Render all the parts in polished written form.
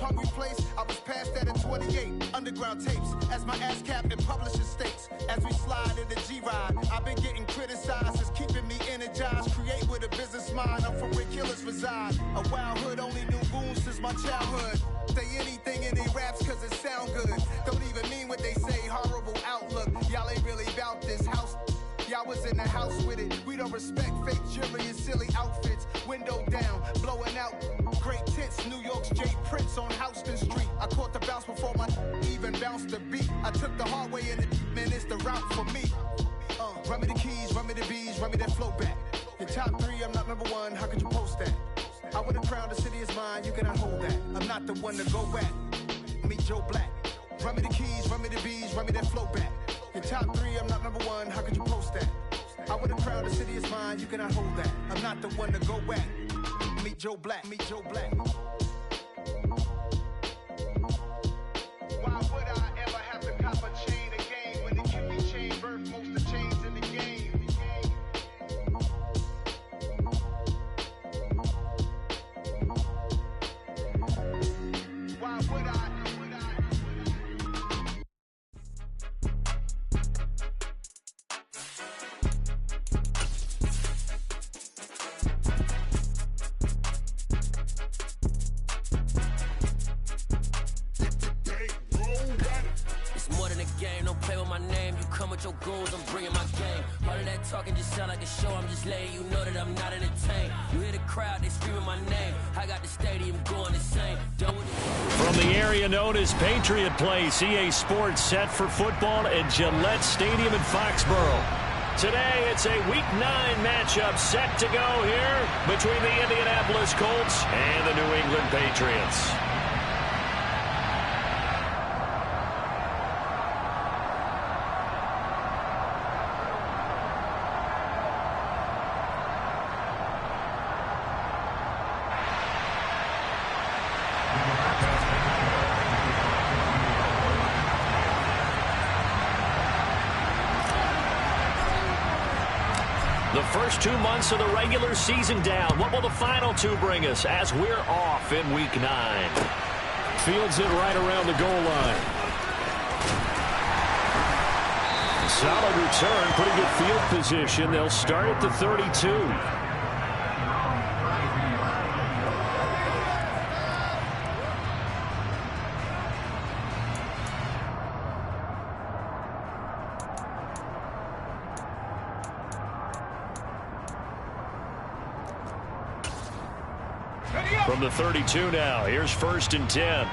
hungry place, I was past that in 28. Underground tapes, as my ass cap in publishing states. As we slide in the G-Ride, I've been getting criticized. It's keeping me energized. Create with a business mind. I'm from where killers reside. A wild hood, only knew goons since my childhood. Say anything in their raps cause it sound good. Don't even mean what they say, horrible outlook. Y'all ain't really about this house. Y'all was in the house with it. We don't respect fake jewelry and silly outfits. Window down, blowing out great tits. New York's Jay Prince on Houston Street. I caught the bounce before my even bounced the beat. I took the hard way in it, man, it's the route for me. Run me the keys, run me the bees, run me that flow back. Your top 3, I'm not number 1, how could you post that? I would have crowned the city is mine, you cannot hold that. I'm not the one to go back. Meet Joe Black. Run me the keys, run me the bees, run me that flow back. Your top 3, I'm not number 1, how could you post that? I would have crowned the city is mine, you cannot hold that. I'm not the one to go back. Meet Joe Black, meet Joe Black. Why would I ever have to cop a chain again when it can be chain birth most of chains in the game? Why would I? Your goals, I'm bringing my game. All of that talking just sound like a show. I'm just letting you know that I'm not entertained. You hear the crowd, they screaming my name. I got the stadium going insane. From the area known as Patriot Place, EA Sports set for football at Gillette Stadium in Foxborough. Today, it's a Week 9 matchup set to go here between the Indianapolis Colts and the New England Patriots. The first 2 months of the regular season down. What will the final 2 bring us as we're off in Week 9? Fields it right around the goal line. Solid return, pretty good field position. They'll start at the 32. From the 32 now, here's 1st and 10.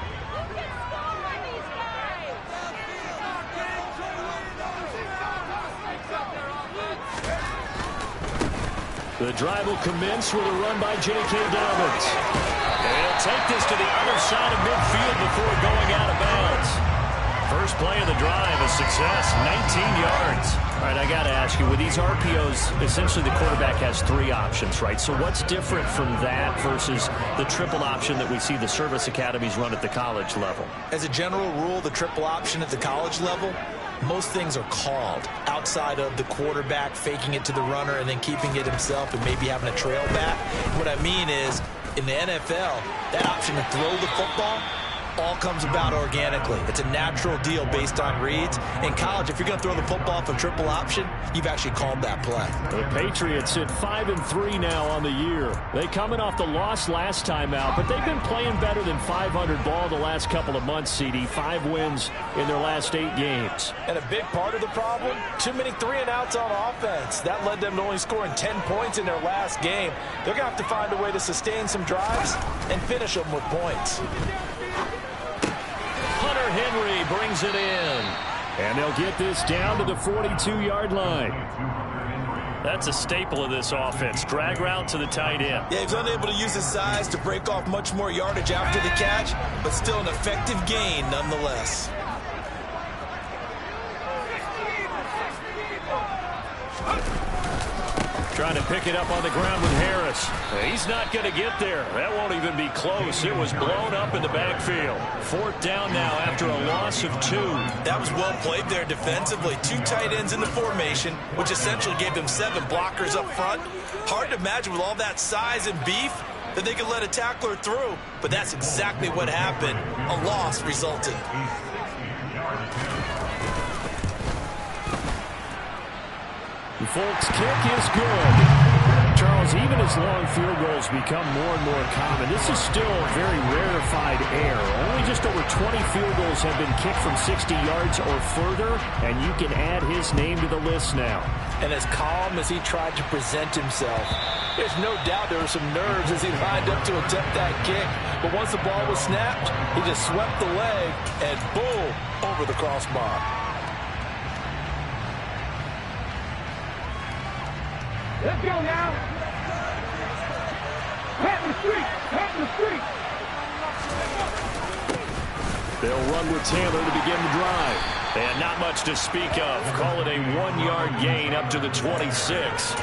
The drive will commence with a run by J.K. Dobbins. They'll take this to the other side of midfield before going out of bounds. First play of the drive, a success, 19 yards. All right, I got to ask you, with these RPOs, essentially the quarterback has 3 options, right? So what's different from that versus the triple option that we see the service academies run at the college level? As a general rule, the triple option at the college level, most things are called outside of the quarterback faking it to the runner and then keeping it himself and maybe having a trail back. What I mean is, in the NFL, that option to throw the football all comes about organically. It's a natural deal based on reads. In college, if you're going to throw the football for triple option, you've actually called that play. The Patriots sit 5-3 now on the year. They coming off the loss last time out, but they've been playing better than 500 ball the last couple of months, CD. 5 wins in their last 8 games. And a big part of the problem, too many 3-and-outs on offense. That led them to only scoring 10 points in their last game. They're going to have to find a way to sustain some drives and finish them with points. Hunter Henry brings it in. And they'll get this down to the 42-yard line. That's a staple of this offense. Drag route to the tight end. Yeah, he's unable to use his size to break off much more yardage after the catch, but still an effective gain nonetheless. Trying to pick it up on the ground with Harris. He's not going to get there. That won't even be close. It was blown up in the backfield. 4th down now after a loss of 2. That was well played there defensively. 2 tight ends in the formation, which essentially gave them 7 blockers up front. Hard to imagine with all that size and beef, that they could let a tackler through. But that's exactly what happened. A loss resulted. The Folks kick is good. Charles, even as long field goals become more and more common, this is still a very rarefied air. Only just over 20 field goals have been kicked from 60 yards or further, and you can add his name to the list now. And as calm as he tried to present himself, there's no doubt there were some nerves as he lined up to attempt that kick. But once the ball was snapped, he just swept the leg and boom, over the crossbar. Let's go now. Pat in the street. Pat in the street. They'll run with Taylor to begin the drive. And not much to speak of. Call it a 1-yard gain up to the 26.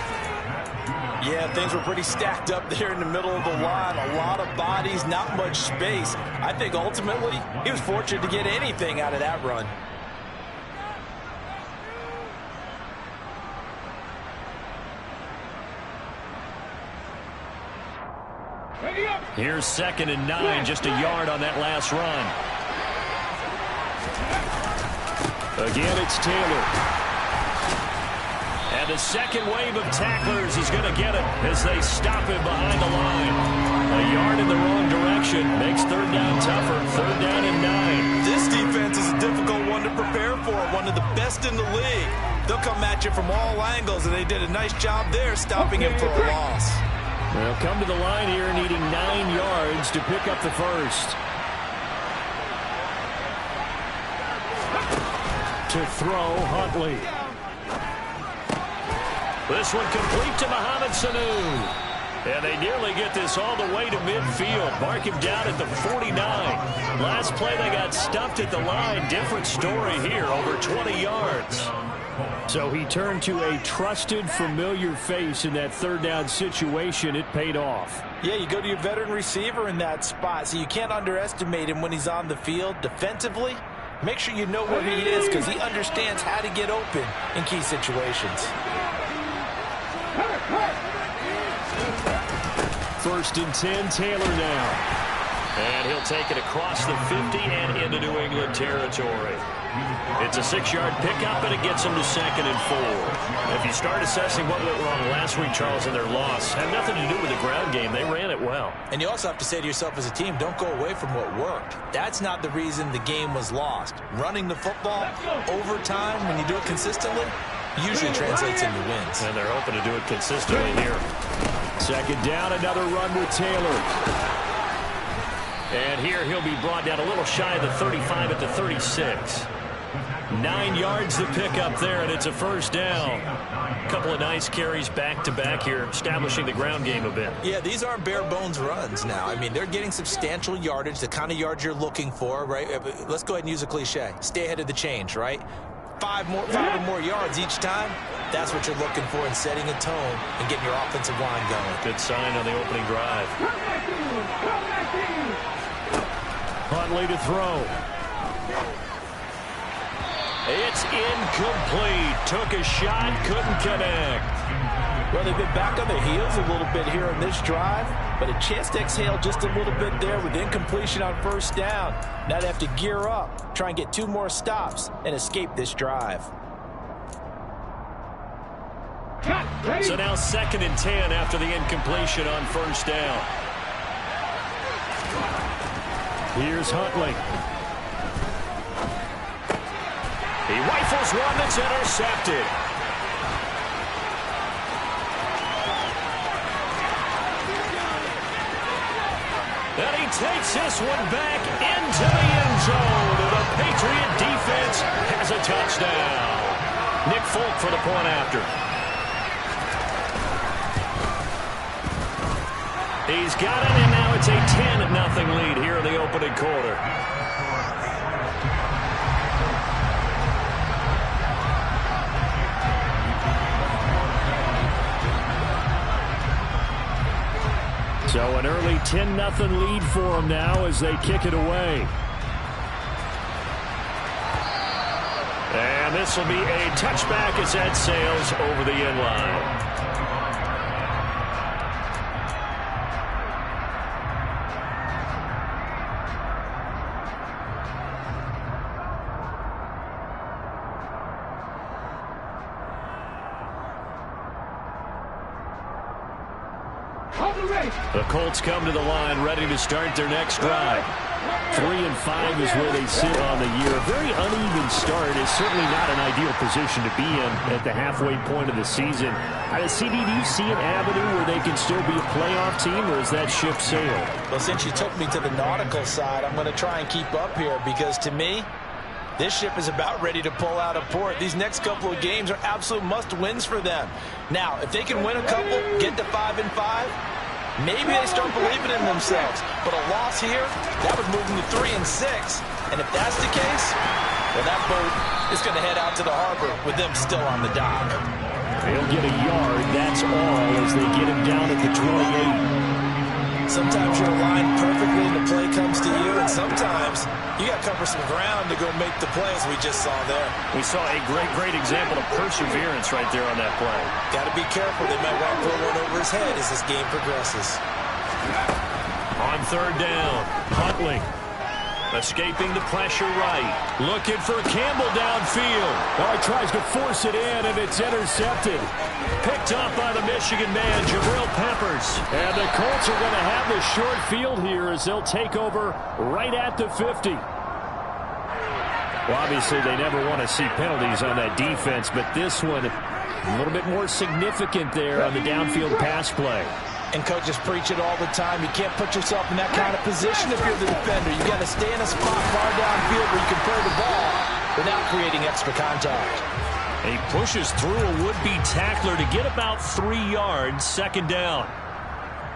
Yeah, things were pretty stacked up there in the middle of the line. A lot of bodies, not much space. I think ultimately he was fortunate to get anything out of that run. Here's 2nd and 9, just a yard on that last run. Again, it's Taylor. And the second wave of tacklers is going to get him as they stop him behind the line. A yard in the wrong direction makes 3rd down tougher. 3rd down and 9. This defense is a difficult one to prepare for, one of the best in the league. They'll come at you from all angles, and they did a nice job there stopping him for a loss. They'll come to the line here needing 9 yards to pick up the first. To throw, Huntley. This one complete to Mohamed Sanu. And they nearly get this all the way to midfield. Mark him down at the 49. Last play they got stuffed at the line. Different story here, over 20 yards. So he turned to a trusted, familiar face in that 3rd down situation. It paid off. Yeah, you go to your veteran receiver in that spot, so you can't underestimate him when he's on the field. Defensively, make sure you know where he is because he understands how to get open in key situations. 1st and 10, Taylor now. And he'll take it across the 50 and into New England territory. It's a 6-yard pickup, and it gets them to 2nd and 4. If you start assessing what went wrong last week, Charles, in their loss, had nothing to do with the ground game. They ran it well. And you also have to say to yourself as a team, don't go away from what worked. That's not the reason the game was lost. Running the football over time, when you do it consistently, usually translates into wins. And they're hoping to do it consistently here. 2nd down, another run with Taylor. And here he'll be brought down a little shy of the 35 at the 36. 9 yards to pick up there, and it's a 1st down. A couple of nice carries back-to-back here, establishing the ground game a bit. Yeah, these aren't bare-bones runs now. I mean, they're getting substantial yardage, the kind of yards you're looking for, right? Let's go ahead and use a cliche. Stay ahead of the change, right? 5 or more yards each time. That's what you're looking for in setting a tone and getting your offensive line going. Good sign on the opening drive. Huntley to throw. It's incomplete. Took a shot, couldn't connect. Well, they've been back on their heels a little bit here in this drive, but a chance to exhale just a little bit there with incompletion on 1st down. Now they have to gear up, try and get 2 more stops, and escape this drive. So now 2nd and 10 after the incompletion on 1st down. Here's Huntley. He rifles one that's intercepted. And he takes this one back into the end zone. The Patriot defense has a touchdown. Nick Folk for the point after. He's got it, and now it's a 10-0 lead here in the opening quarter. So an early 10-0 lead for them now as they kick it away. And this will be a touchback as that sails over the end line. The Colts come to the line ready to start their next drive. 3-5 is where they sit on the year. A very uneven start is certainly not an ideal position to be in at the halfway point of the season. CD, do you see an avenue where they can still be a playoff team, or is that ship sailed? Well, since you took me to the nautical side, I'm going to try and keep up here because to me, this ship is about ready to pull out of port. These next couple of games are absolute must-wins for them. Now, if they can win a couple, get to 5-5, maybe they start believing in themselves. But a loss here, that would move them to 3-6. And if that's the case, well, that boat is going to head out to the harbor with them still on the dock. They'll get a yard, that's all, as they get him down at the 28. Sometimes you're aligned perfectly and the play comes to you, and sometimes you got to cover some ground to go make the play, as we just saw there. We saw a great example of perseverance right there on that play. Got to be careful. They might want to throw one over his head as this game progresses. On third down, Huntley escaping the pressure right. Looking for Campbell downfield. Oh, he tries to force it in, and it's intercepted. Picked up by the Michigan man, Jabril Peppers. And the Colts are going to have the short field here as they'll take over right at the 50. Well, obviously, they never want to see penalties on that defense, but this one a little bit more significant there on the downfield pass play. And coaches preach it all the time. You can't put yourself in that kind of position if you're the defender. You got to stay in a spot far downfield where you can throw the ball without creating extra contact. And he pushes through a would-be tackler to get about 3 yards, second down.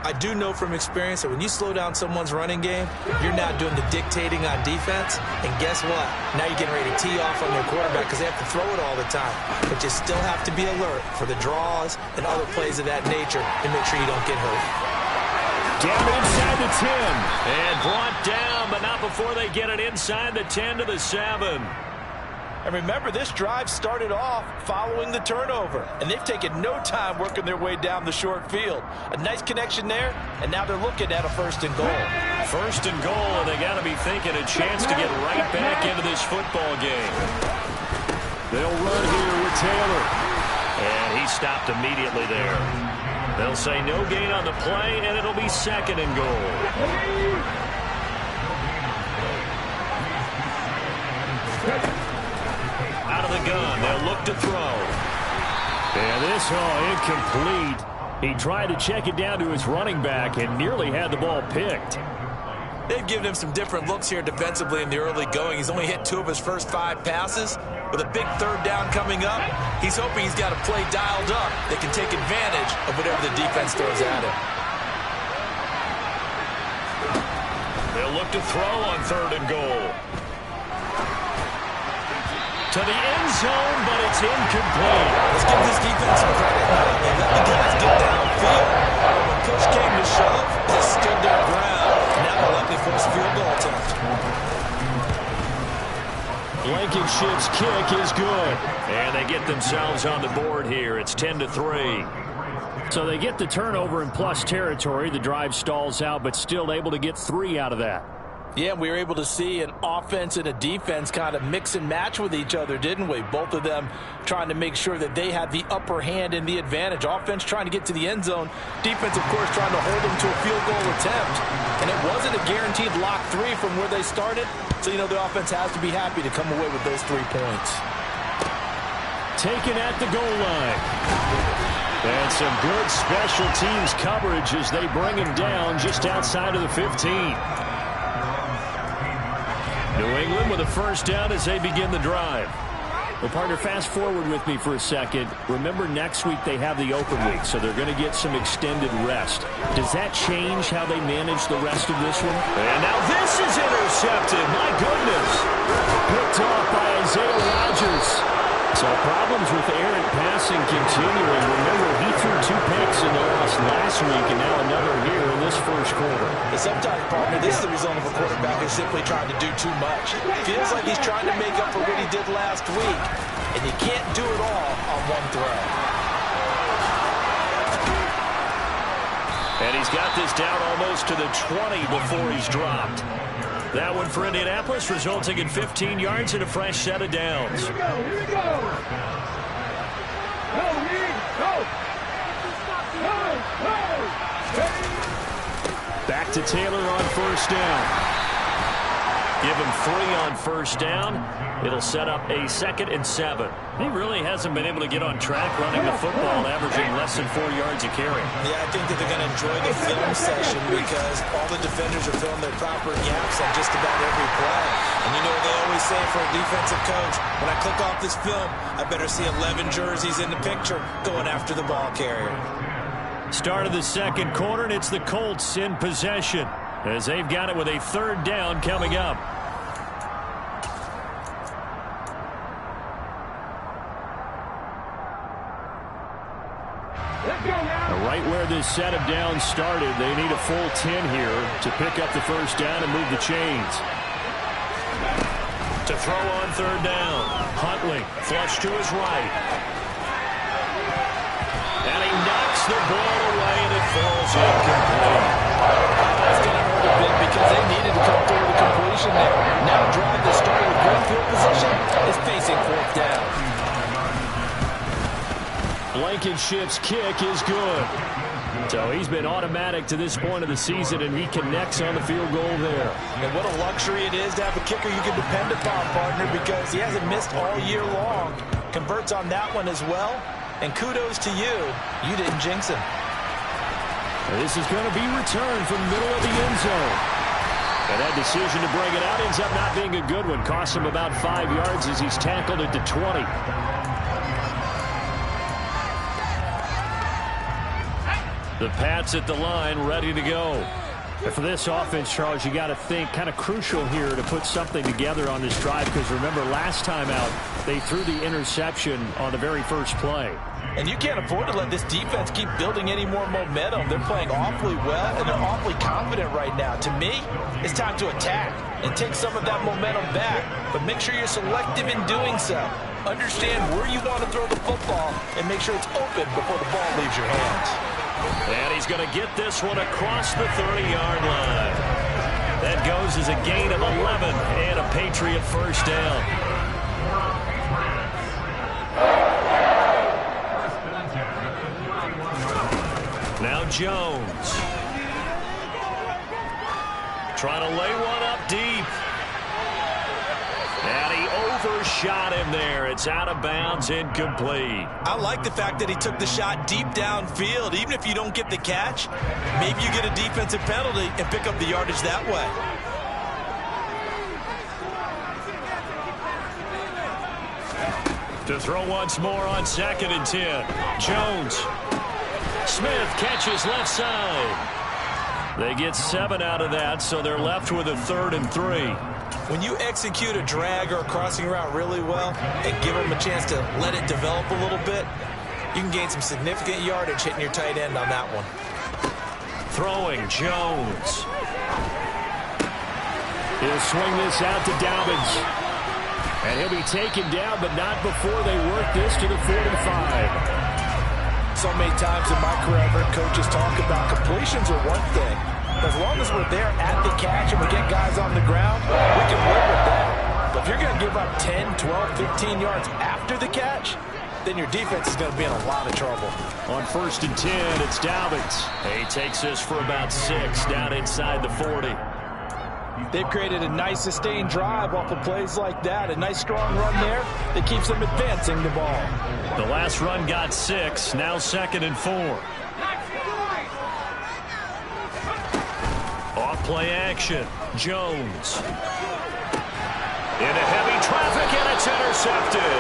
I do know from experience that when you slow down someone's running game, you're now doing the dictating on defense. And guess what? Now you're getting ready to tee off on their quarterback because they have to throw it all the time. But you still have to be alert for the draws and other plays of that nature and make sure you don't get hurt. Down inside the 10. And brought down, but not before they get it inside the 10 to the 7. And remember, this drive started off following the turnover. And they've taken no time working their way down the short field. A nice connection there, and now they're looking at a 1st and goal. 1st and goal, and they got to be thinking a chance to get right back into this football game. They'll run here with Taylor. And he stopped immediately there. They'll say no gain on the play, and it'll be 2nd and goal. Out of the gun, they'll look to throw. And this, incomplete. He tried to check it down to his running back and nearly had the ball picked. They've given him some different looks here defensively in the early going. He's only hit 2 of his first 5 passes. With a big 3rd down coming up, he's hoping he's got a play dialed up that can take advantage of whatever the defense throws at him. They'll look to throw on 3rd and goal. To the end zone, but it's incomplete. Let's give this defense some credit. They let the guys get downfield. When push came to shove, they stood their ground. Now they'll likely force a field goal attempt. Blankenship's kick is good. And they get themselves on the board here. It's 10-3. So they get the turnover in plus territory. The drive stalls out, but still able to get 3 out of that. Yeah, we were able to see an offense and a defense kind of mix and match with each other, didn't we? Both of them trying to make sure that they had the upper hand and the advantage. Offense trying to get to the end zone. Defense, of course, trying to hold them to a field goal attempt. And it wasn't a guaranteed lock 3 from where they started. So, you know, the offense has to be happy to come away with those 3 points. Taken at the goal line. And some good special teams coverage as they bring him down just outside of the 15. New England with a 1st down as they begin the drive. Well, partner, fast forward with me for a second. Remember, next week they have the open week, so they're going to get some extended rest. Does that change how they manage the rest of this one? And now this is intercepted. My goodness. Picked off by Isaiah Rodgers. So problems with errant passing continuing. Remember, he threw 2 picks in the loss last week, and now another here in this 1st quarter. And sometimes, partner, this is the result of a quarterback who's simply trying to do too much. Feels like he's trying to make up for what he did last week, and you can't do it all on one throw. And he's got this down almost to the 20 before he's dropped. That one for Indianapolis, resulting in 15 yards and a fresh set of downs. Here we go, here we go. Go, Reed, go. Go, go. back to Taylor on first down. Give him 3 on first down. It'll set up a 2nd and 7. He really hasn't been able to get on track running the football, averaging less than 4 yards a carry. Yeah, I think that they're going to enjoy the film session because all the defenders are filling their proper gaps on just about every play. And you know what they always say for a defensive coach? When I click off this film, I better see 11 jerseys in the picture going after the ball carrier. Start of the second quarter, and it's the Colts in possession as they've got it with a 3rd down coming up. Right where this set of downs started, they need a full 10 here to pick up the first down and move the chains. To throw on 3rd down, Huntley, flush to his right. And he knocks the ball away, and it falls incomplete. That's going to hurt a bit because they needed to come through the completion there. Now drive that started with great field position is facing 4th down. Blankenship's kick is good. So he's been automatic to this point of the season, and he connects on the field goal there. And what a luxury it is to have a kicker you can depend upon, partner, because he hasn't missed all year long. Converts on that one as well. And kudos to you. You didn't jinx him. This is going to be returned from the middle of the end zone. And that decision to bring it out ends up not being a good one. Costs him about 5 yards as he's tackled at the 20. The Pats at the line, ready to go. And for this offense, Charles, you got to think kind of crucial here to put something together on this drive, because remember, last time out, they threw the interception on the very first play. And you can't afford to let this defense keep building any more momentum. They're playing awfully well, and they're awfully confident right now. To me, it's time to attack and take some of that momentum back, but make sure you're selective in doing so. Understand where you want to throw the football and make sure it's open before the ball leaves your hands. And he's going to get this one across the 30-yard line. That goes as a gain of 11 and a Patriot first down. Now Jones. Trying to lay one up deep. And he overshot him there. It's out of bounds, incomplete. I like the fact that he took the shot deep downfield. Even if you don't get the catch, maybe you get a defensive penalty and pick up the yardage that way. To throw once more on 2nd and 10. Jones. Smith catches left side. They get 7 out of that, so they're left with a 3rd and 3. When you execute a drag or a crossing route really well and give them a chance to let it develop a little bit, you can gain some significant yardage hitting your tight end on that one. Throwing, Jones. He'll swing this out to Dobbins. And he'll be taken down, but not before they work this to the 45. So many times in my career, I've heard coaches talk about completions are one thing. As long as we're there at the catch and we get guys on the ground, we can live with that. But if you're going to give up 10, 12, 15 yards after the catch, then your defense is going to be in a lot of trouble. On 1st and 10, it's Dobbins. He takes this for about 6 down inside the 40. They've created a nice sustained drive off of plays like that. A nice strong run there that keeps them advancing the ball. The last run got 6, now 2nd and 4. Off play action, Jones. Into heavy traffic, and it's intercepted.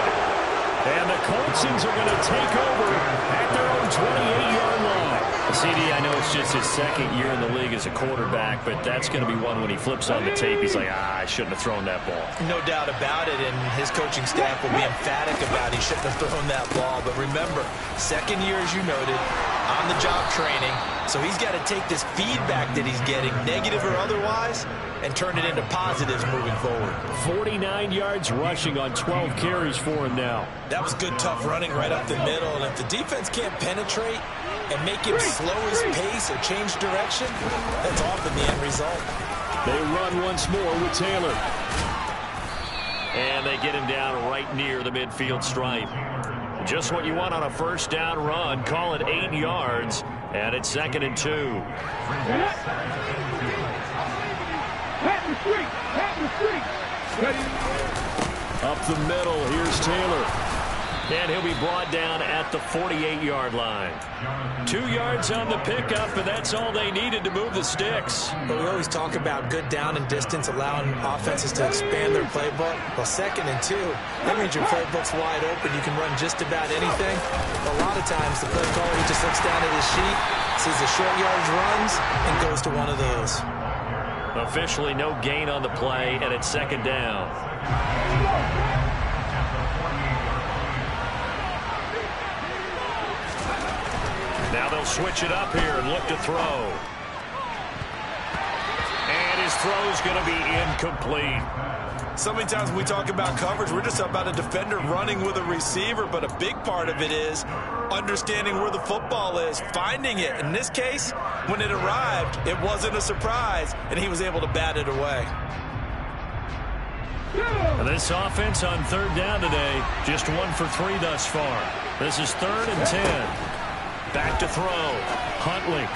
And the Coltsons are going to take over at their own 28-yard line. CD, I know it's just his 2nd year in the league as a quarterback, but that's going to be one when he flips on the tape, he's like, I shouldn't have thrown that ball. No doubt about it, and his coaching staff will be emphatic about he shouldn't have thrown that ball. But remember, 2nd year, as you noted, on-the-job training, so he's got to take this feedback that he's getting, negative or otherwise, and turn it into positives moving forward. 49 yards rushing on 12 carries for him now. That was good, tough running right up the middle, and if the defense can't penetrate and make him slow his pace or change direction, that's often the end result. They run once more with Taylor. And they get him down right near the midfield stripe. Just what you want on a first down run. Call it 8 yards, and it's 2nd and 2. street. Out in the street. Ready. Up the middle, here's Taylor. And he'll be brought down at the 48-yard line. 2 yards on the pickup, and that's all they needed to move the sticks. But we always talk about good down and distance, allowing offenses to expand their playbook. Well, 2nd and 2, that means your playbook's wide open. You can run just about anything. But a lot of times, the play caller, he just looks down at his sheet, sees the short yardage runs, and goes to one of those. Officially no gain on the play, and it's 2nd down. Now they'll switch it up here and look to throw. And his throw's going to be incomplete. So many times when we talk about coverage, we're just about a defender running with a receiver, but a big part of it is understanding where the football is, finding it. In this case, when it arrived, it wasn't a surprise, and he was able to bat it away. This offense on 3rd down today, just 1 for 3 thus far. This is 3rd and 10. Back to throw. Huntley.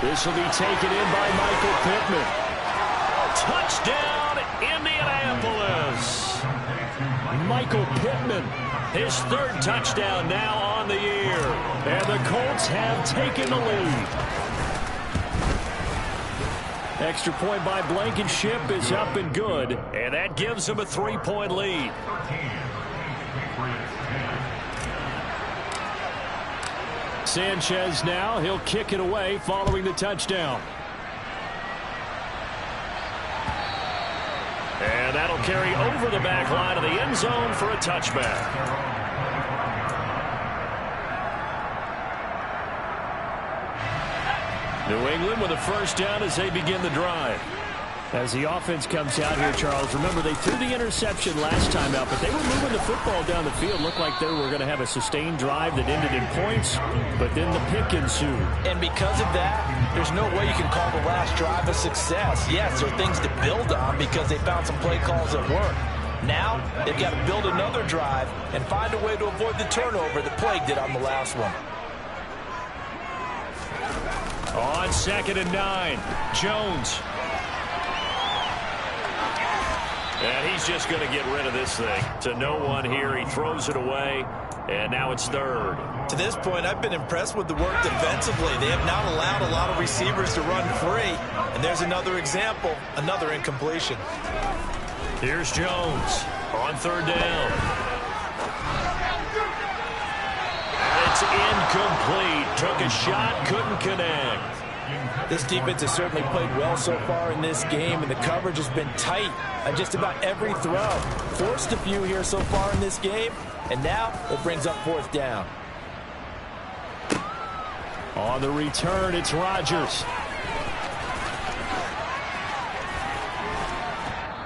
This will be taken in by Michael Pittman. Touchdown, Indianapolis. Michael Pittman, his 3rd touchdown now on the year. And the Colts have taken the lead. Extra point by Blankenship is up and good. And that gives them a 3-point lead. Sanchez now, he'll kick it away following the touchdown. And that'll carry over the back line of the end zone for a touchback. New England with a 1st down as they begin the drive. As the offense comes out here, Charles, remember they threw the interception last time out, but they were moving the football down the field. Looked like they were going to have a sustained drive that ended in points, but then the pick ensued. And because of that, there's no way you can call the last drive a success. Yes, there are things to build on because they found some play calls that work. Now, they've got to build another drive and find a way to avoid the turnover that plagued it on the last one. On 2nd and 9, Jones. And he's just going to get rid of this thing. To no one here. He throws it away, and now it's 3rd. To this point, I've been impressed with the work defensively. They have not allowed a lot of receivers to run free. And there's another example, another incompletion. Here's Jones on 3rd down. It's incomplete. Took a shot, couldn't connect. This defense has certainly played well so far in this game, and the coverage has been tight on just about every throw. Forced a few here so far in this game, and now it brings up 4th down. On the return, it's Rodgers.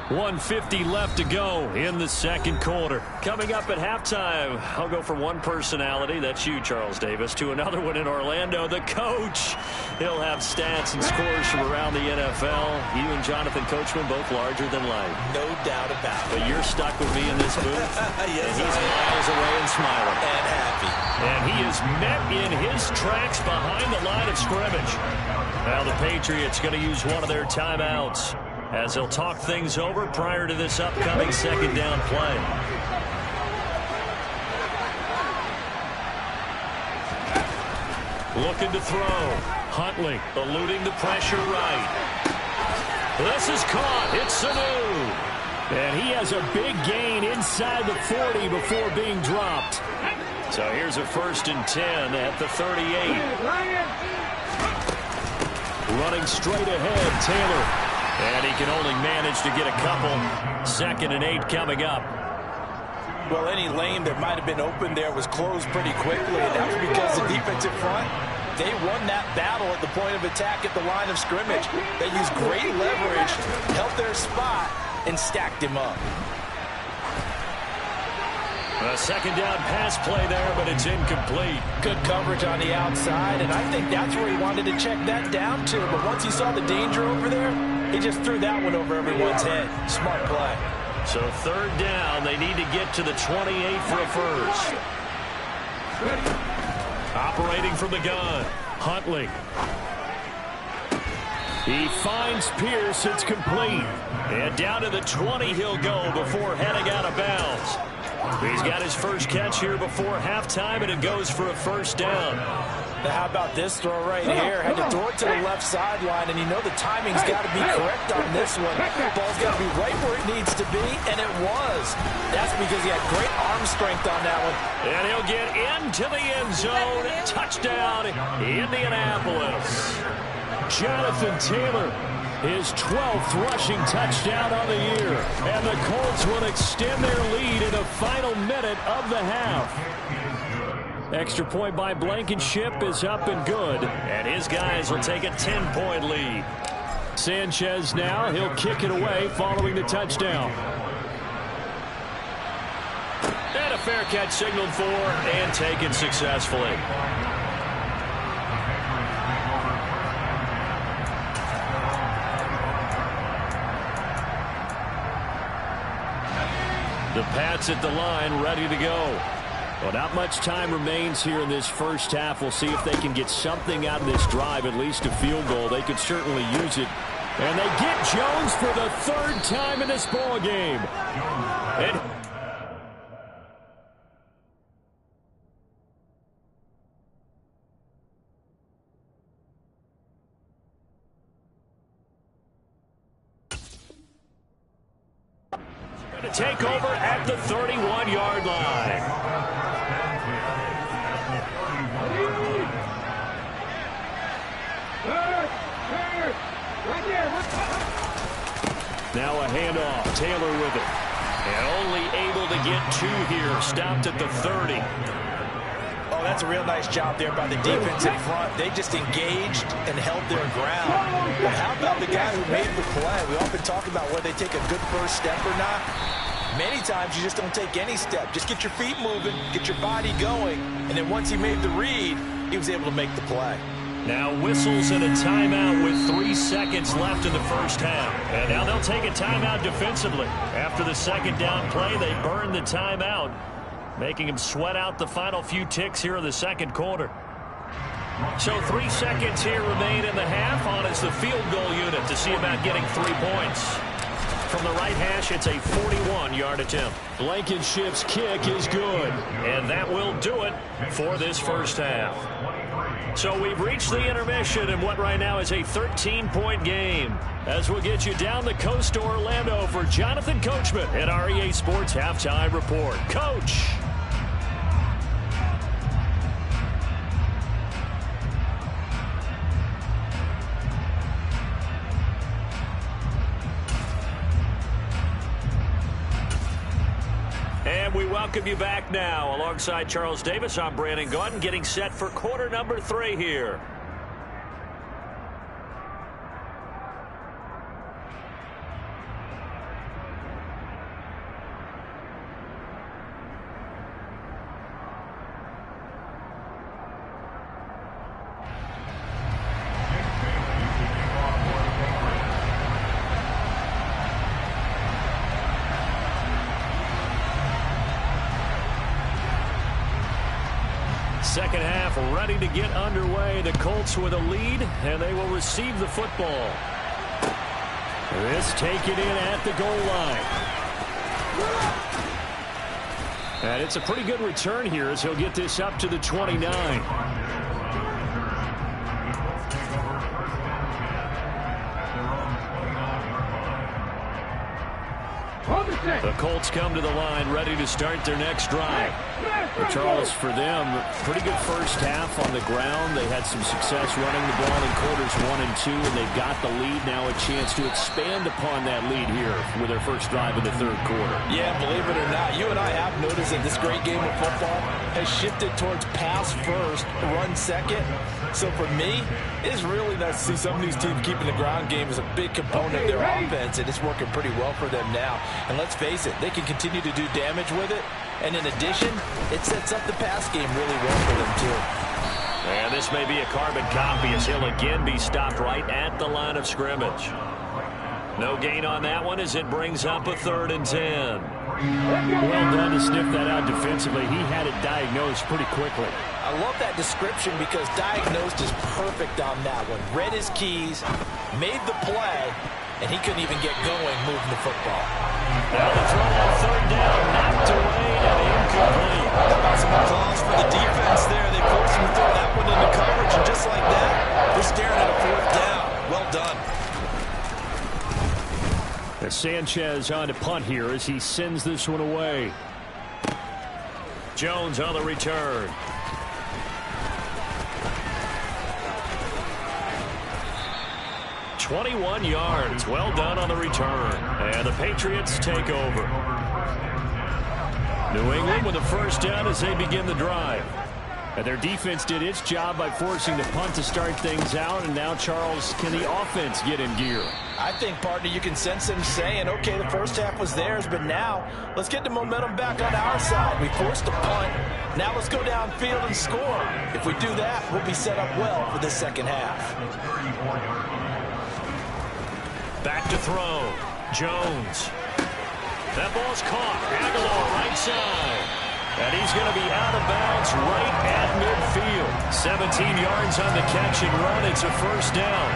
1:50 left to go in the 2nd quarter. Coming up at halftime, I'll go from one personality, that's you, Charles Davis, to another one in Orlando, the coach. He'll have stats and scores from around the NFL. You and Jonathan Coachman, both larger than life. No doubt about it. But you're stuck with me in this booth. Yes, and he's miles away and smiling. And happy. And he is met in his tracks behind the line of scrimmage. Now the Patriots going to use one of their timeouts as they'll talk things over prior to this upcoming 2nd down play. Looking to throw. Huntley eluding the pressure right. This is caught. It's Sanu. And he has a big gain inside the 40 before being dropped. So here's a 1st and 10 at the 38. Running straight ahead, Taylor. And he can only manage to get a couple. 2nd and 8 coming up. Well, any lane that might have been open there was closed pretty quickly, and that was because the defensive front, they won that battle at the point of attack at the line of scrimmage. They used great leverage, held their spot, and stacked him up. A 2nd down pass play there, but it's incomplete. Good coverage on the outside, and I think that's where he wanted to check that down to. But once he saw the danger over there, he just threw that one over everyone's head. Smart play. So 3rd down, they need to get to the 28 for a 1st. Operating from the gun, Huntley. He finds Pierce. It's complete. And down to the 20 he'll go before heading out of bounds. He's got his first catch here before halftime, and it goes for a first down. Now how about this throw right here? Had to throw it to the left sideline, and you know the timing's got to be correct on this one. Ball's got to be right where it needs to be, and it was. That's because he had great arm strength on that one. And he'll get into the end zone. Touchdown, Indianapolis. Jonathan Taylor, his 12th rushing touchdown on the year. And the Colts will extend their lead in the final minute of the half. Extra point by Blankenship is up and good. And his guys will take a 10-point lead. Sanchez now, he'll kick it away following the touchdown. And a fair catch signaled for and taken successfully. The Pats at the line, ready to go. Well, not much time remains here in this first half. We'll see if they can get something out of this drive, at least a field goal. They could certainly use it. And they get Jones for the third time in this ball game. And to take over at the 31-yard line. Now a handoff. Taylor with it. And only able to get two here. Stopped at the 30. Oh, that's a real nice job there by the defense in front. They just engaged and held their ground. But how about the guy who made the play? We often talk about whether they take a good first step or not. Many times you just don't take any step. Just get your feet moving, get your body going, and then once he made the read, he was able to make the play. Now whistles and a timeout with 3 seconds left in the first half. And now they'll take a timeout defensively. After the second down play, they burn the timeout, making him sweat out the final few ticks here in the second quarter. So 3 seconds here remain in the half. On is the field goal unit to see about getting 3 points. From the right hash, it's a 41-yard attempt. Blankenship's kick is good. And that will do it for this first half. So we've reached the intermission in what right now is a 13-point game. As we'll get you down the coast to Orlando for Jonathan Coachman at our EA Sports Halftime Report. Coach. And we welcome you back now. Alongside Charles Davis, I'm Brandon Gaudin, getting set for quarter number 3 here. Second half ready to get underway. The Colts with a lead, and they will receive the football. This taken in at the goal line. And it's a pretty good return here as he'll get this up to the 29. The Colts come to the line ready to start their next drive. But Charles, for them, pretty good first half on the ground. They had some success running the ball in quarters 1 and 2, and they've got the lead. Now a chance to expand upon that lead here with their first drive in the third quarter. Yeah, believe it or not, you and I have noticed that this great game of football has shifted towards pass first, run second. So for me, it's really nice to see some of these teams keeping the ground game as a big component of their offense, and it's working pretty well for them now. And let's face it, they can continue to do damage with it. And in addition, it sets up the pass game really well for them, too. And this may be a carbon copy as he'll again be stopped right at the line of scrimmage. No gain on that one as it brings up a 3rd and 10. Well done to sniff that out defensively. He had it diagnosed pretty quickly. I love that description because diagnosed is perfect on that one. Read his keys, made the play, and he couldn't even get going moving the football. Now the throw on third down, knocked away and incomplete. How about some applause for the defense there? They forced him to throw that one into coverage, and just like that, they're staring at a fourth down. Well done. As Sanchez on to punt here as he sends this one away. Jones on the return. "21 yards. Well done on the return. And the Patriots take over. New England with a first down as they begin the drive. And their defense did its job by forcing the punt to start things out. And now, Charles, can the offense get in gear? I think, partner, you can sense them saying, okay, the first half was theirs, but now let's get the momentum back on our side. We forced a punt. Now let's go downfield and score. If we do that, we'll be set up well for the second half. Back to throw. Jones. That ball's caught. Aguilar right side. And he's going to be out of bounds right at midfield. 17 yards on the catch and run. It's a first down.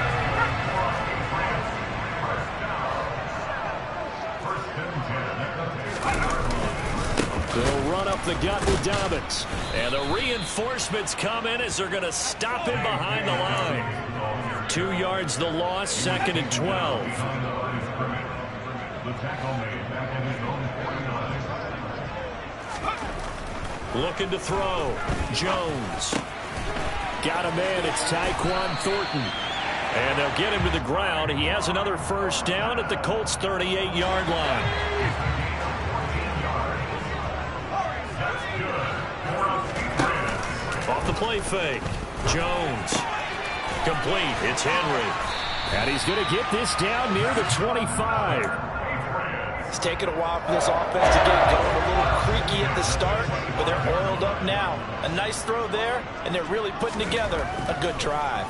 They'll run up the gut with Dobbins. And the reinforcements come in as they're going to stop him behind the line. 2 yards the loss, second and 12. Looking to throw. Jones. Got a man. It's Tyquan Thornton. And they'll get him to the ground. He has another first down at the Colts' 38-yard line. Off the play fake. Jones. Complete. It's Henry. And he's going to get this down near the 25. It's taken a while for this offense to get going. A little creaky at the start, but they're oiled up now. A nice throw there, and they're really putting together a good drive.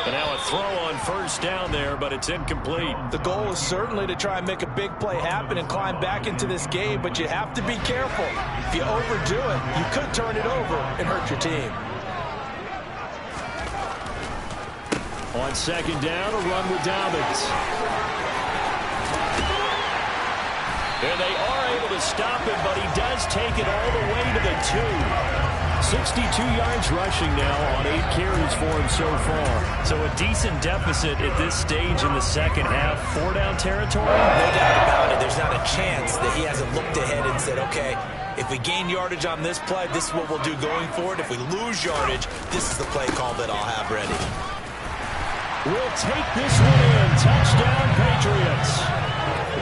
And now a throw on first down there, but it's incomplete. The goal is certainly to try and make a big play happen and climb back into this game, but you have to be careful. If you overdo it, you could turn it over and hurt your team. On second down, a run with Dobbins. And they are able to stop him, but he does take it all the way to the 2. 62 yards rushing now on 8 carries for him so far. So a decent deficit at this stage in the second half. 4-down territory? No doubt about it. There's not a chance that he hasn't looked ahead and said, okay, if we gain yardage on this play, this is what we'll do going forward. If we lose yardage, this is the play call that I'll have ready. Will take this one in. Touchdown, Patriots.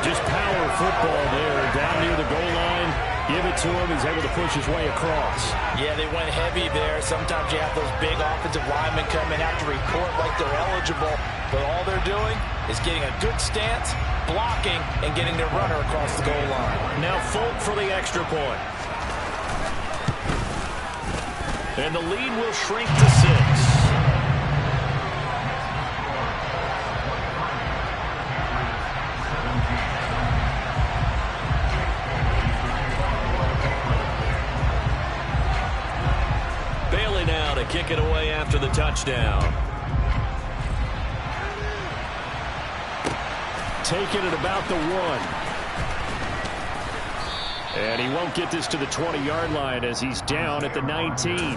Just power football there. Down near the goal line. Give it to him. He's able to push his way across. Yeah, they went heavy there. Sometimes you have those big offensive linemen come and have to report like they're eligible. But all they're doing is getting a good stance, blocking, and getting their runner across the goal line. Now Folk for the extra point. And the lead will shrink to 6. Kick it away after the touchdown. Take it at about the 1. And he won't get this to the 20-yard line as he's down at the 19.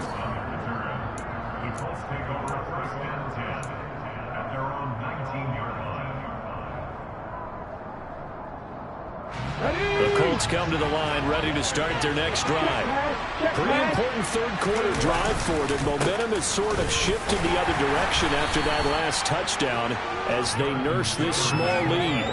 The Colts come to the line ready to start their next drive. Pretty important third-quarter drive for them. Momentum has sort of shifted the other direction after that last touchdown as they nurse this small lead.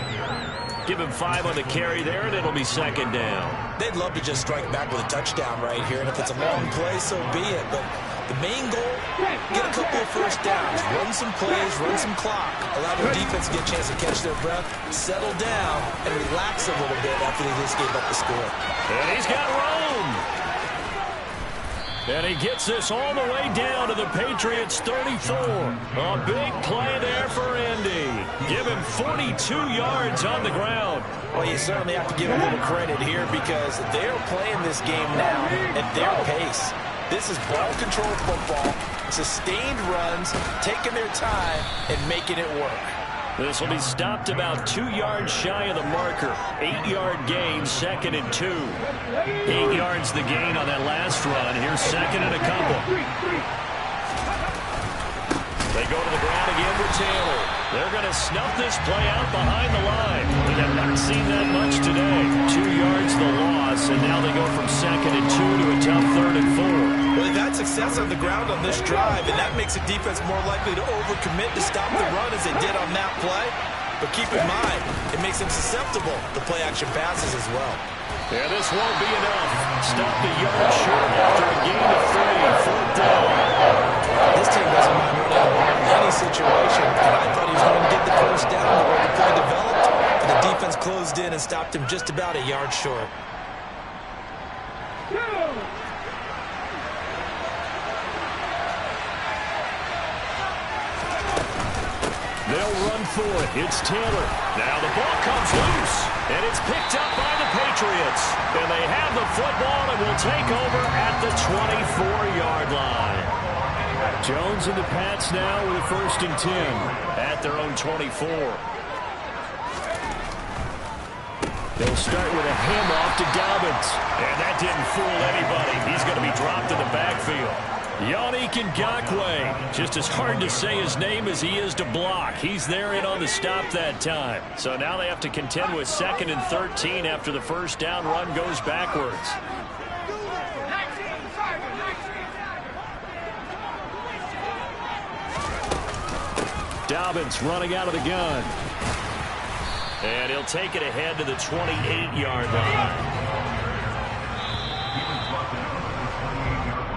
Give him 5 on the carry there, and it'll be second down. They'd love to just strike back with a touchdown right here, and if it's a long play, so be it. But the main goal, get a couple of first downs, run some plays, run some clock, allow their defense to get a chance to catch their breath, settle down, and relax a little bit after they just gave up the score. And he's got room. And he gets this all the way down to the Patriots' 34. A big play there for Indy. Give him 42 yards on the ground. Well, you certainly have to give a little credit here because they're playing this game now at their pace. This is ball control football, sustained runs, taking their time, and making it work. This will be stopped about 2 yards shy of the marker. 8-yard gain, 2nd and 2. 8 yards the gain on that last run. Here's 2nd and a couple. They go to the ground again with Taylor. They're going to snuff this play out behind the line. We have not seen that much today. 2 yards the loss, and now they go from 2nd and 2 to a tough 3rd and 4. Well, they've had success on the ground on this drive, and that makes a defense more likely to overcommit to stop the run as they did on that play. But keep in mind, it makes them susceptible to play-action passes as well. Yeah, this won't be enough. Stop the yard short after a gain of 3. 4th down. This team doesn't mind running the ball in any situation, and I thought he was going to get the first down the way the play developed, but the defense closed in and stopped him just about a yard short. They'll run for it. It's Taylor. Now the ball comes loose, and it's picked up by the Patriots. And they have the football and will take over at the 24-yard line. Jones and the Pats now with a 1st and 10 at their own 24. They'll start with a handoff to Dobbins. And that didn't fool anybody. He's going to be dropped in the backfield. Yannick Ngakoue, just as hard to say his name as he is to block. He's there in on the stop that time. So now they have to contend with 2nd and 13 after the first down run goes backwards. Dobbins running out of the gun. And he'll take it ahead to the 28-yard line.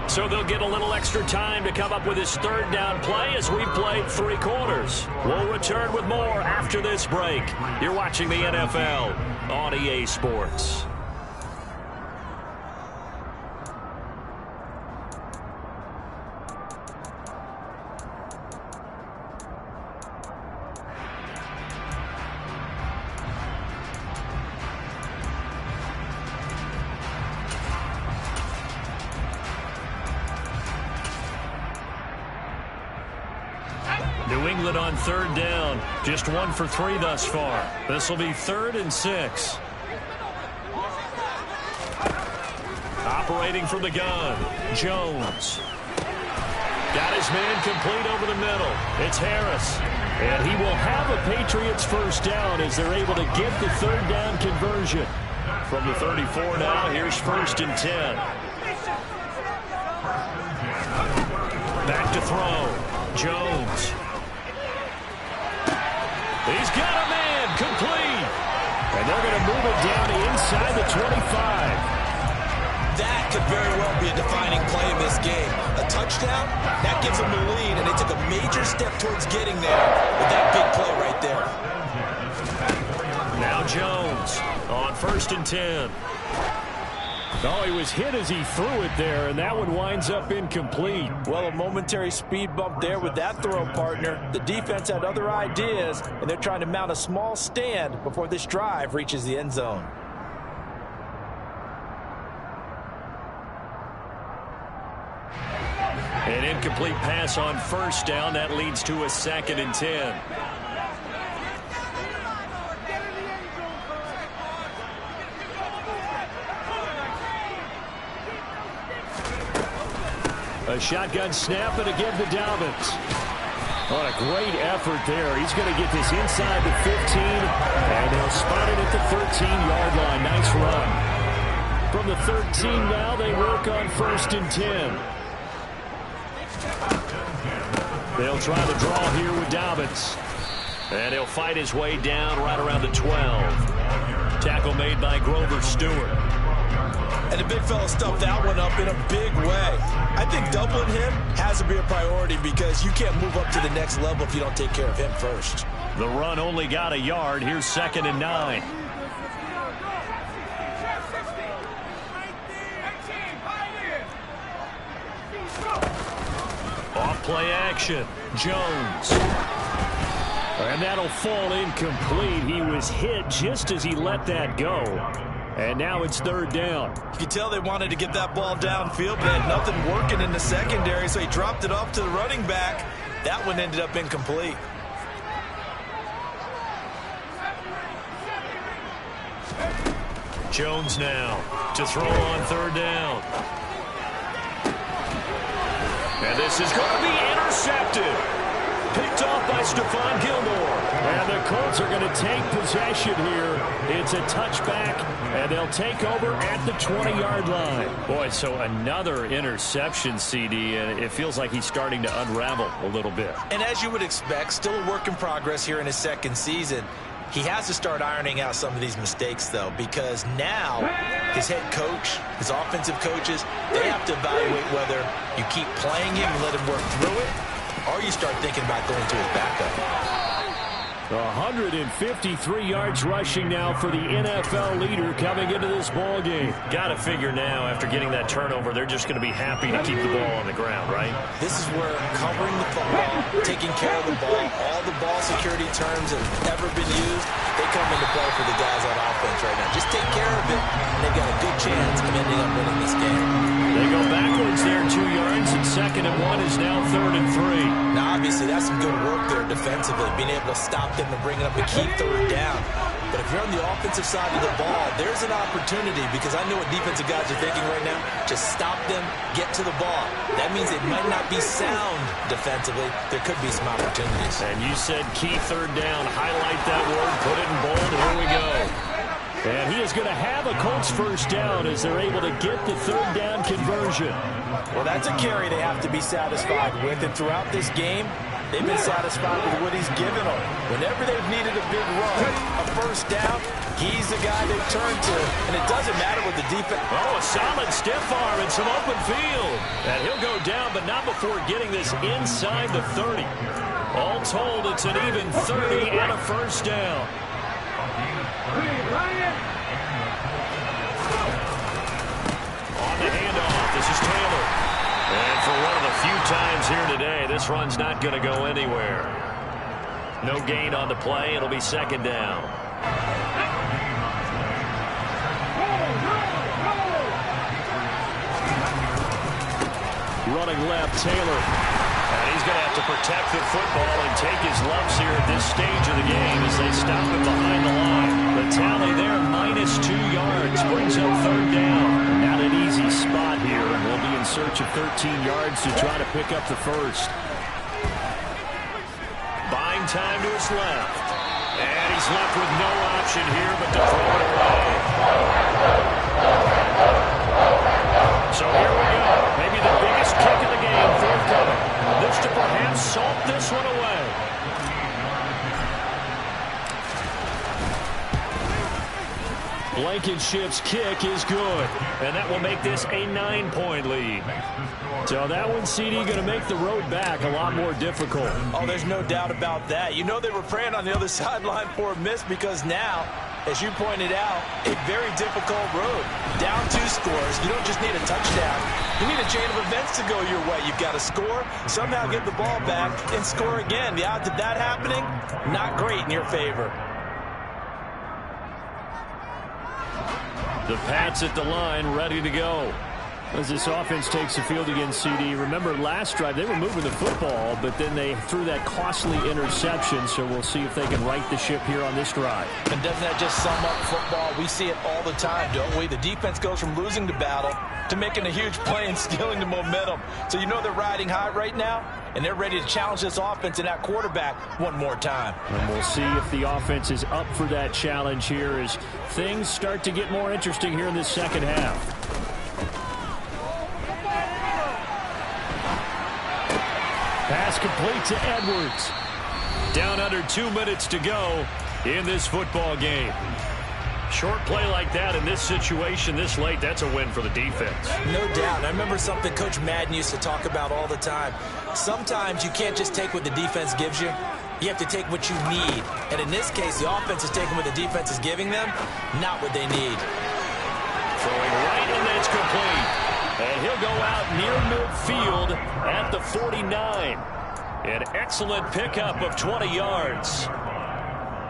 So they'll get a little extra time to come up with his 3rd down play as we've played 3 quarters. We'll return with more after this break. You're watching the NFL on EA Sports. New England on 3rd down. Just 1 for 3 thus far. This will be 3rd and 6. Operating from the gun, Jones. Got his man complete over the middle. It's Harris. And he will have a Patriots 1st down as they're able to get the 3rd down conversion. From the 34 now, here's 1st and 10. Back to throw, Jones. He's got a man complete. And they're going to move it down to inside the 25. That could very well be a defining play in this game. A touchdown, that gives them the lead, and they took a major step towards getting there with that big play right there. Now Jones on 1st and 10. Oh, he was hit as he threw it there, and that one winds up incomplete. Well, a momentary speed bump there with that throw, partner. The defense had other ideas, and they're trying to mount a small stand before this drive reaches the end zone. An incomplete pass on 1st down. That leads to a 2nd and 10. A shotgun snap, and again to Dobbins. What a great effort there. He's going to get this inside the 15, and they'll spot it at the 13-yard line. Nice run. From the 13 now, they work on 1st and 10. They'll try the draw here with Dobbins. And he'll fight his way down right around the 12. Tackle made by Grover Stewart. And the big fella stuffed that one up in a big way. I think doubling him has to be a priority because you can't move up to the next level if you don't take care of him first. The run only got a yard. Here's 2nd and 9. Off play action. Jones. And that'll fall incomplete. He was hit just as he let that go. And now it's third down. You can tell they wanted to get that ball downfield, but had nothing working in the secondary, so he dropped it off to the running back. That one ended up incomplete. Jones now to throw on third down. And this is going to be intercepted. Picked off by Stephon Gilmore. And the Colts are going to take possession here. It's a touchback, and they'll take over at the 20-yard line. Boy, so another interception, CD, and it feels like he's starting to unravel a little bit. And as you would expect, still a work in progress here in his second season. He has to start ironing out some of these mistakes, though, because now his head coach, his offensive coaches, they have to evaluate whether you keep playing him and let him work through it, or you start thinking about going to his backup. 153 yards rushing now for the NFL leader coming into this ball game. Got to figure now, after getting that turnover, they're just going to be happy to keep the ball on the ground, right? This is where covering the football, taking care of the ball, all the ball security terms that have ever been used, they come into play for the guys on offense right now. Just take care of it, and they've got a good chance of ending up winning this game. They go backwards there 2 yards, and 2nd and 1 is now 3rd and 3. Now, obviously, that's some good work there defensively, being able to stop them and bring it up a key third down. But if you're on the offensive side of the ball, there's an opportunity, because I know what defensive guys are thinking right now. Just stop them, get to the ball. That means it might not be sound defensively. There could be some opportunities. And you said key third down. Highlight that word, put it in bold. Here we go. And he is going to have a Colts first down as they're able to get the third down conversion. Well, that's a carry they have to be satisfied with. And throughout this game, they've been satisfied with what he's given them. Whenever they've needed a big run, a first down, he's the guy they turn to. And it doesn't matter what the defense... Oh, a solid stiff arm and some open field. And he'll go down, but not before getting this inside the 30. All told, it's an even 30 and a first down. On the handoff, this is Taylor. And for one of the few times here today, this run's not going to go anywhere. No gain on the play. It'll be 2nd down. Running left, Taylor. And he's going to have to protect the football and take his lumps here at this stage of the game as they stop him behind the line. The tally there, -2 yards, brings up 3rd down. Not an easy spot here, and we'll be in search of 13 yards to try to pick up the first. Buying time to his left. And he's left with no option here but to throw it away. So here we go. Maybe the biggest kick of the game forthcoming. This to perhaps salt this one away. Blankenship's kick is good. And that will make this a 9-point lead. So that one, CD, going to make the road back a lot more difficult. Oh, there's no doubt about that. You know they were praying on the other sideline for a miss, because now, as you pointed out, a very difficult road. Down 2 scores. You don't just need a touchdown. You need a chain of events to go your way. You've got to score, somehow get the ball back, and score again. The odds of that happening, not great in your favor. The Pats at the line, ready to go. As this offense takes the field against CD. Remember, last drive, they were moving the football, but then they threw that costly interception, so we'll see if they can right the ship here on this drive. And doesn't that just sum up football? We see it all the time, don't we? The defense goes from losing the battle to making a huge play and stealing the momentum. So you know they're riding high right now, and they're ready to challenge this offense and that quarterback one more time. And we'll see if the offense is up for that challenge here as things start to get more interesting here in this second half. Pass complete to Edwards. Down under 2 minutes to go in this football game. Short play like that in this situation this late, that's a win for the defense. No doubt. I remember something Coach Madden used to talk about all the time. Sometimes you can't just take what the defense gives you. You have to take what you need. And in this case, the offense is taking what the defense is giving them, not what they need. Throwing right, and that's complete. And he'll go out near midfield at the 49. An excellent pickup of 20 yards.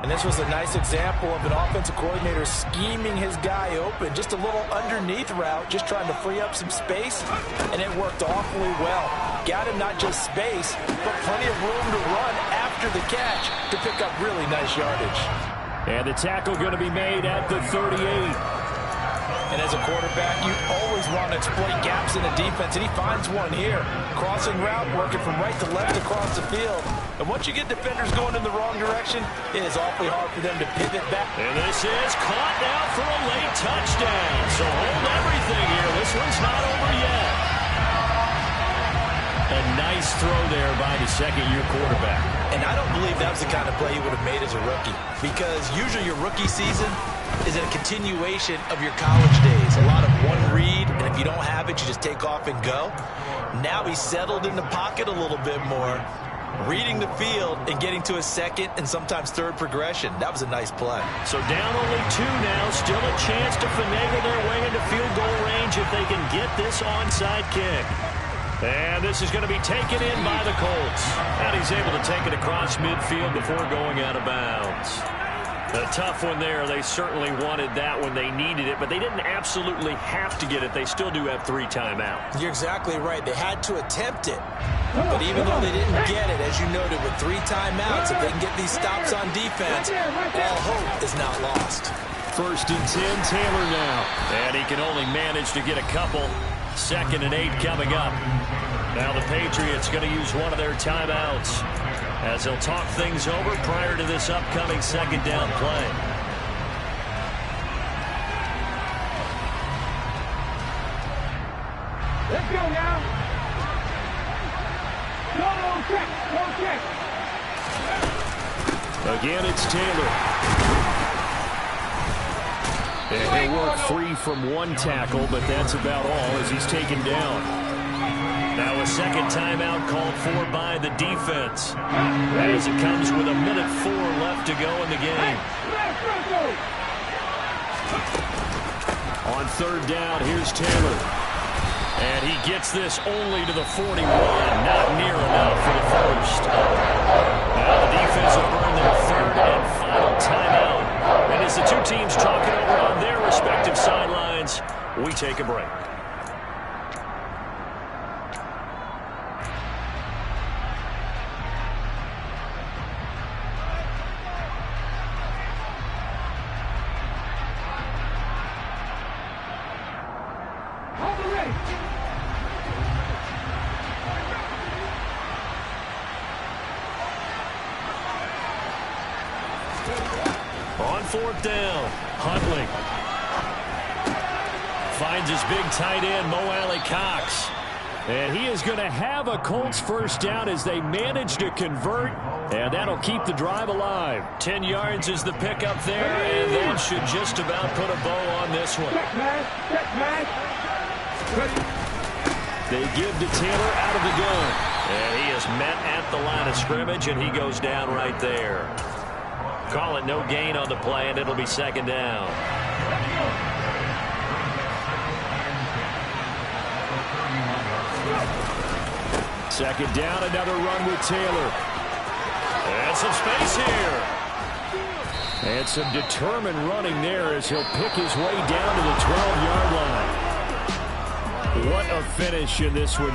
And this was a nice example of an offensive coordinator scheming his guy open. Just a little underneath route, just trying to free up some space, and it worked awfully well. Got him not just space, but plenty of room to run after the catch to pick up really nice yardage. And the tackle going to be made at the 38. And as a quarterback, you always want to exploit gaps in the defense, and he finds one here. Crossing route, working from right to left across the field. And once you get defenders going in the wrong direction, it is awfully hard for them to pivot back. And this is caught now for a late touchdown. So hold everything here. This one's not over yet. A nice throw there by the second-year quarterback. And I don't believe that was the kind of play he would have made as a rookie, because usually your rookie season is a continuation of your college days. A lot of one read, and if you don't have it, you just take off and go. Now he's settled in the pocket a little bit more, reading the field and getting to a second and sometimes third progression. That was a nice play. So down only 2 now. Still a chance to finagle their way into field goal range if they can get this onside kick. And this is going to be taken in by the Colts. And he's able to take it across midfield before going out of bounds. A tough one there. They certainly wanted that when they needed it, but they didn't absolutely have to get it. They still do have 3 timeouts. You're exactly right. They had to attempt it. But even though they didn't get it, as you noted, with 3 timeouts, if they can get these stops on defense, all hope is not lost. 1st and 10, Taylor now. And he can only manage to get a couple. 2nd and 8 coming up. Now the Patriots going to use one of their timeouts as they'll talk things over prior to this upcoming 2nd down play. Let's go now. Go check. Again, it's Taylor. And they work free from 1 tackle, but that's about all as he's taken down. Now a 2nd timeout called for by the defense as it comes with 1:04 left to go in the game. On 3rd down, here's Taylor. And he gets this only to the 41. Not near enough for the 1st. Now the defense will burn their 3rd and final timeout. And as the 2 teams talk it over on their respective sidelines, we take a break. On 4th down, Huntley finds his big tight end, Mo Alley-Cox. And he is going to have a Colts 1st down as they manage to convert, and that'll keep the drive alive. 10 yards is the pickup there, and that should just about put a bow on this one. They give to Taylor out of the gun. And he is met at the line of scrimmage, and he goes down right there. Call it no gain on the play, and it'll be 2nd down. Second down, another run with Taylor. And some space here. And some determined running there as he'll pick his way down to the 12-yard line. What a finish in this one.